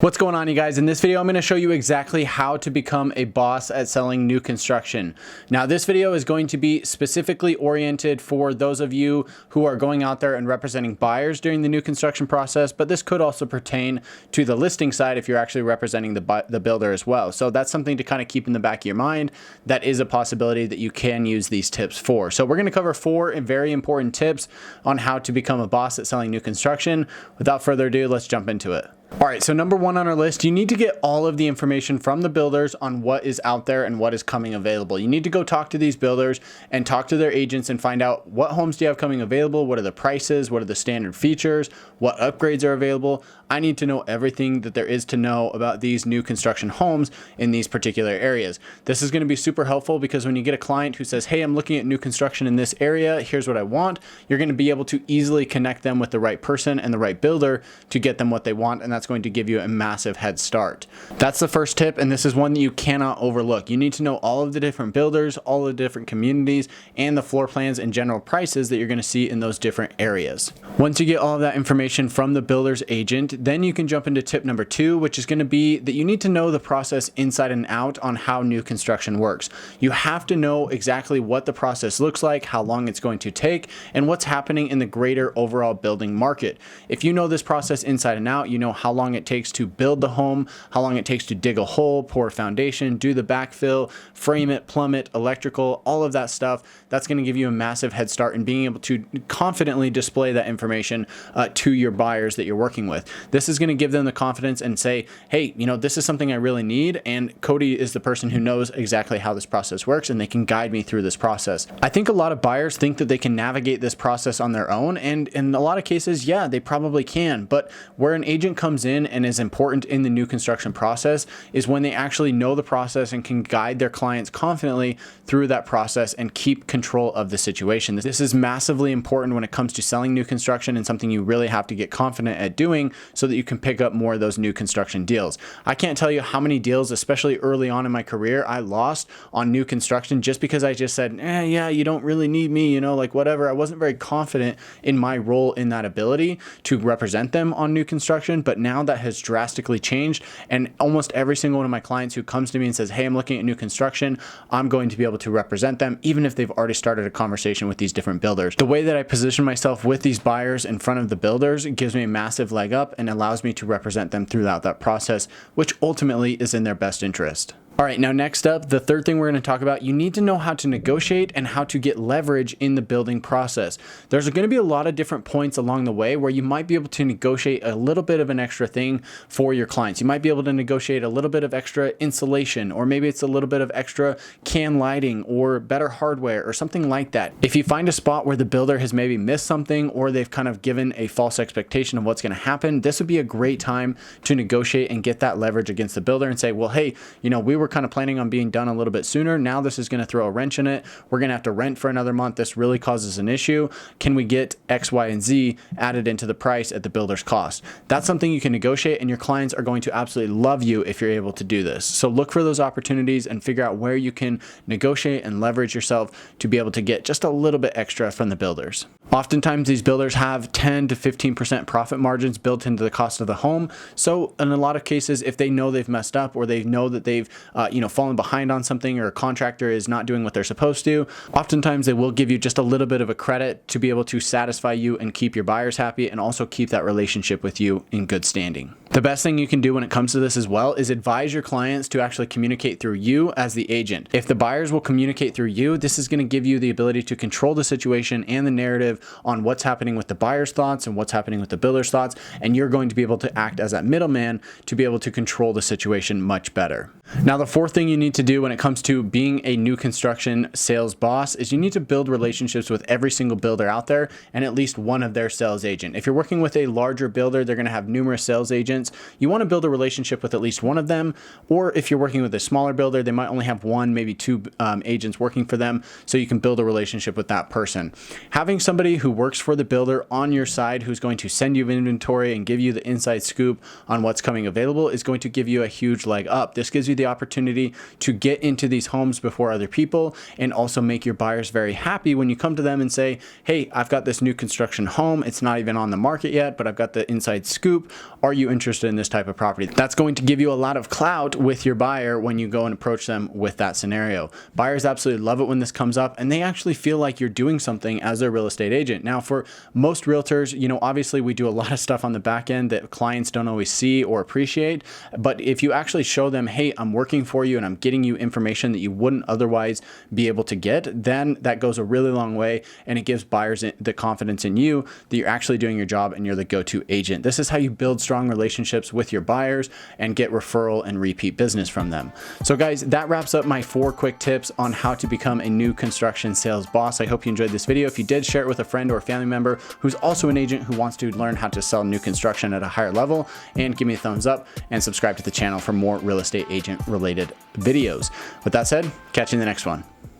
What's going on, you guys? In this video, I'm going to show you exactly how to become a boss at selling new construction. Now, this video is going to be specifically oriented for those of you who are going out there and representing buyers during the new construction process, but this could also pertain to the listing side if you're actually representing the builder as well. So that's something to kind of keep in the back of your mind. That is a possibility that you can use these tips for. So we're going to cover 4 very important tips on how to become a boss at selling new construction. Without further ado, let's jump into it. All right, so number 1 on our list, you need to get all of the information from the builders on what is out there and what is coming available. You need to go talk to these builders and talk to their agents and find out what homes do you have coming available, what are the prices, what are the standard features, what upgrades are available. I need to know everything that there is to know about these new construction homes in these particular areas. This is going to be super helpful because when you get a client who says, hey, I'm looking at new construction in this area, here's what I want, you're going to be able to easily connect them with the right person and the right builder to get them what they want, and that's going to give you a massive head start. That's the first tip, and this is one that you cannot overlook. You need to know all of the different builders, all the different communities, and the floor plans and general prices that you're going to see in those different areas. Once you get all of that information from the builder's agent, then you can jump into tip number 2, which is going to be that you need to know the process inside and out on how new construction works. You have to know exactly what the process looks like, how long it's going to take, and what's happening in the greater overall building market. If you know this process inside and out, you know how long it takes to build the home, how long it takes to dig a hole, pour a foundation, do the backfill, frame it, plumb it, electrical, all of that stuff. That's going to give you a massive head start in being able to confidently display that information to your buyers that you're working with. This is going to give them the confidence and say, hey, you know, this is something I really need, and Cody is the person who knows exactly how this process works, and they can guide me through this process. I think a lot of buyers think that they can navigate this process on their own, and in a lot of cases, yeah, they probably can, but where an agent comes in and is important in the new construction process is when they actually know the process and can guide their clients confidently through that process and keep control of the situation. This is massively important when it comes to selling new construction and something you really have to get confident at doing so that you can pick up more of those new construction deals. I can't tell you how many deals, especially early on in my career, I lost on new construction just because I just said, yeah, you don't really need me, you know, like whatever. I wasn't very confident in my role in that ability to represent them on new construction, but now that has drastically changed, and almost every single one of my clients who comes to me and says, hey, I'm looking at new construction, I'm going to be able to represent them even if they've already started a conversation with these different builders. The way that I position myself with these buyers in front of the builders gives me a massive leg up and allows me to represent them throughout that process, which ultimately is in their best interest. All right, now next up, the third thing we're going to talk about, you need to know how to negotiate and how to get leverage in the building process. There's going to be a lot of different points along the way where you might be able to negotiate a little bit of an extra thing for your clients. You might be able to negotiate a little bit of extra insulation, or maybe it's a little bit of extra can lighting or better hardware or something like that. If you find a spot where the builder has maybe missed something or they've kind of given a false expectation of what's going to happen, this would be a great time to negotiate and get that leverage against the builder and say, well, hey, you know, we were kind of planning on being done a little bit sooner. Now this is going to throw a wrench in it. We're going to have to rent for another month. This really causes an issue. Can we get X, Y, and Z added into the price at the builder's cost? That's something you can negotiate, and your clients are going to absolutely love you if you're able to do this. So look for those opportunities and figure out where you can negotiate and leverage yourself to be able to get just a little bit extra from the builders. Oftentimes these builders have 10 to 15% profit margins built into the cost of the home. So in a lot of cases, if they know they've messed up or they know that they've fallen behind on something, or a contractor is not doing what they're supposed to, oftentimes they will give you just a little bit of a credit to be able to satisfy you and keep your buyers happy and also keep that relationship with you in good standing. The best thing you can do when it comes to this as well is advise your clients to actually communicate through you as the agent. If the buyers will communicate through you, this is going to give you the ability to control the situation and the narrative on what's happening with the buyer's thoughts and what's happening with the builder's thoughts, and you're going to be able to act as that middleman to be able to control the situation much better. Now, the fourth thing you need to do when it comes to being a new construction sales boss is you need to build relationships with every single builder out there and at least one of their sales agent. If you're working with a larger builder, they're going to have numerous sales agents. You want to build a relationship with at least one of them, or if you're working with a smaller builder, they might only have 1, maybe 2 agents working for them, so you can build a relationship with that person. Having somebody who works for the builder on your side who's going to send you inventory and give you the inside scoop on what's coming available is going to give you a huge leg up. This gives you the opportunity opportunity to get into these homes before other people, and also make your buyers very happy when you come to them and say, hey, I've got this new construction home. It's not even on the market yet, but I've got the inside scoop. Are you interested in this type of property? That's going to give you a lot of clout with your buyer when you go and approach them with that scenario. Buyers absolutely love it when this comes up, and they actually feel like you're doing something as a real estate agent. Now, for most realtors, obviously we do a lot of stuff on the back end that clients don't always see or appreciate. But if you actually show them, hey, I'm working for you and I'm getting you information that you wouldn't otherwise be able to get, then that goes a really long way, and it gives buyers the confidence in you that you're actually doing your job and you're the go-to agent. This is how you build strong relationships with your buyers and get referral and repeat business from them. So guys, that wraps up my 4 quick tips on how to become a new construction sales boss. I hope you enjoyed this video. If you did, share it with a friend or a family member who's also an agent who wants to learn how to sell new construction at a higher level, and give me a thumbs up and subscribe to the channel for more real estate agent related videos. With that said, catch you in the next one.